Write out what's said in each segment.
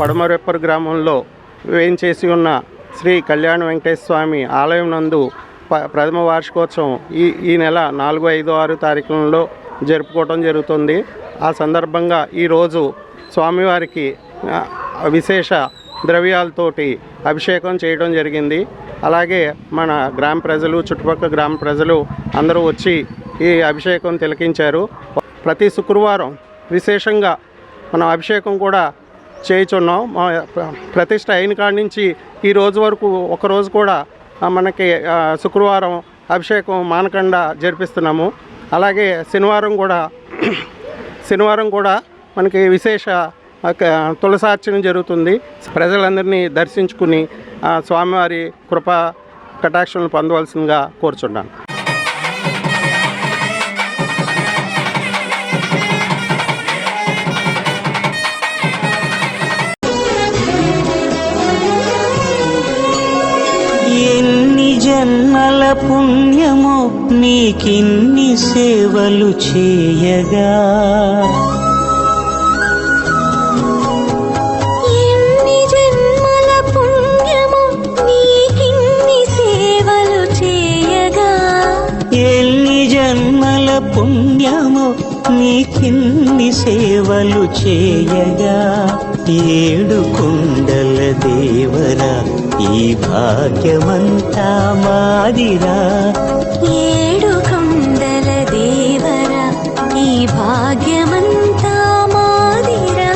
పడమరెప్పర్ గ్రామంలో వేయించేసి ఉన్న శ్రీ కళ్యాణ వెంకటేశ్వర స్వామి ఆలయం నందు ప్రథమ వార్షికోత్సవం ఈ నెల 4, 5, 6 తారీఖులలో జరుపుకోవడం జరుగుతుంది. ఆ సందర్భంగా ఈరోజు స్వామివారికి విశేష ద్రవ్యాలతోటి అభిషేకం చేయడం జరిగింది. అలాగే మన గ్రామ ప్రజలు, చుట్టుపక్కల గ్రామ ప్రజలు అందరూ వచ్చి ఈ అభిషేకం తిలకించారు. ప్రతి శుక్రవారం విశేషంగా మనం అభిషేకం కూడా చేయుచున్నాం. ప్రతిష్ట అయిన కాడి నుంచి ఈ రోజు వరకు ఒకరోజు కూడా మనకి శుక్రవారం అభిషేకం మానకుండా జరిపిస్తున్నాము. అలాగే శనివారం కూడా మనకి విశేష తులసార్చన జరుగుతుంది. ప్రజలందరినీ దర్శించుకుని స్వామివారి కృపా కటాక్షలను పొందవలసిందిగా కోరుచున్నాను. జన్మల పుణ్యము నీకిన్ని సేవలు చేయగా, ఎన్ని జన్మల పుణ్యము నీకిన్ని సేవలు చేయగా, ఎన్ని జన్మల పుణ్యము నీకిన్ని సేవలు చేయగా, ఏడు కొండల దేవరా ఈ భాగ్యమంతా మాదిరా, ఏడు కొండల దేవరా ఈ భాగ్యమంతా మాదిరా,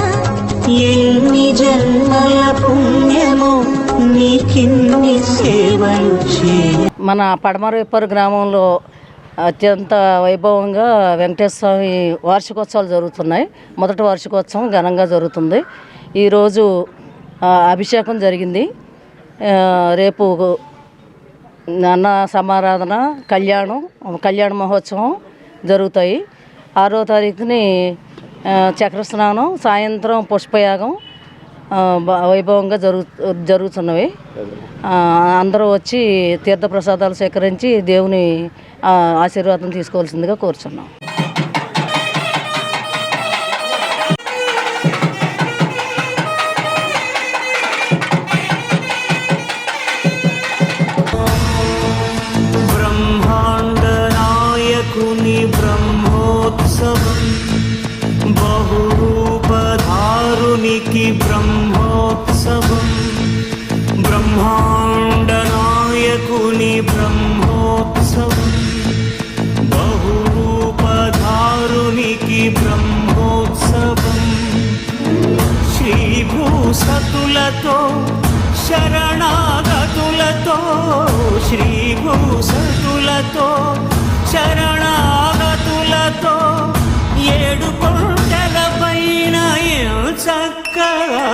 ఎన్ని జన్మల పుణ్యము నీకిన్ని సేవలు చేయ. మన పడమరెప్పర్ గ్రామంలో అత్యంత వైభవంగా వెంకటేశ్వర స్వామి వార్షికోత్సవాలు జరుగుతున్నాయి. మొదటి వార్షికోత్సవం ఘనంగా జరుగుతుంది. ఈరోజు అభిషేకం జరిగింది. రేపు అన్న సమారాధన, కళ్యాణ మహోత్సవం జరుగుతాయి. 6వ తారీఖుని చక్రస్నానం, సాయంత్రం పుష్పయాగం వైభవంగా జరుగుతున్నవి. అందరూ వచ్చి తీర్థప్రసాదాలు సేకరించి దేవుని ఆశీర్వాదం తీసుకోవాల్సిందిగా కోరుచున్నాం. బ్రహ్మాండ నాయకుని బ్రహ్మోత్సవం, బహురూపధారునికి బ్రహ్మోత్సవం, బ్రహ్మాండ నాయకుని బ్రహ్మోత్సవం, బహురూపధారునికి బ్రహ్మోత్సవం, శ్రీభూసతులతో శరణాగతులతో, శ్రీభూసతులతో శరణాగతులతో, ఏడు కొండల పైన చక్కగా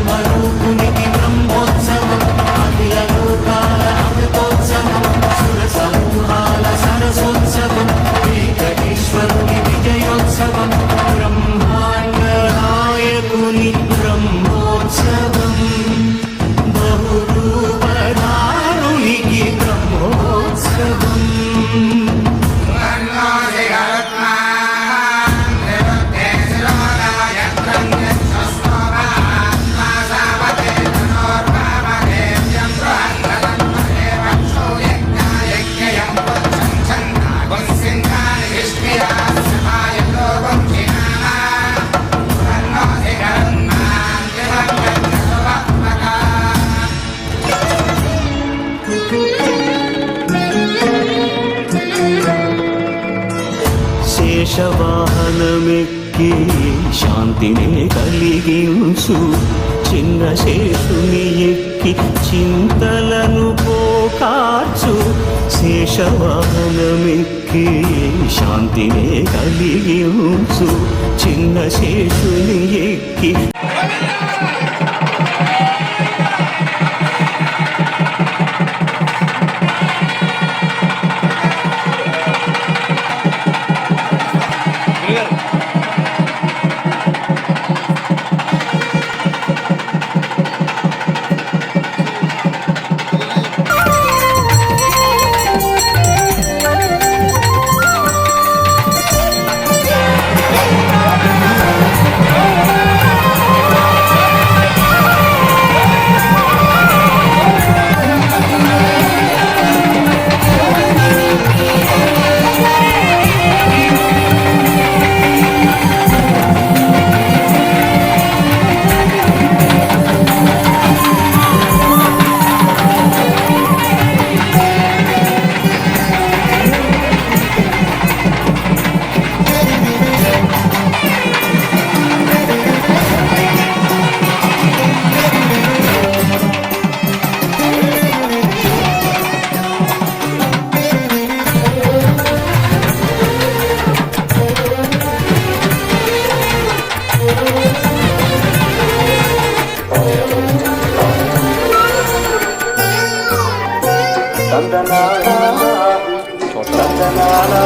బ్రహ్మరూపునికి బ్రహ్మోత్సవం, అఖిల లోకాల అమృతోత్సవం, సుర సమూహాల సరసోత్సవం, వెంకటేశ్వరుని విజయోత్సవం, బ్రహ్మాండ నాయకుని బ్రహ్మోత్సవం, బహురూపధారునికి బ్రహ్మోత్సవం. శేషవాహనమెక్కి శాంతినే కలిగించు, చిన్న శేషుని ఎక్కి చింతలను పోకార్చు, శేషవాహనమెక్కి శాంతినే కలిగించు, చిన్న శేషుని ఎక్కి. తందనానా తందనానా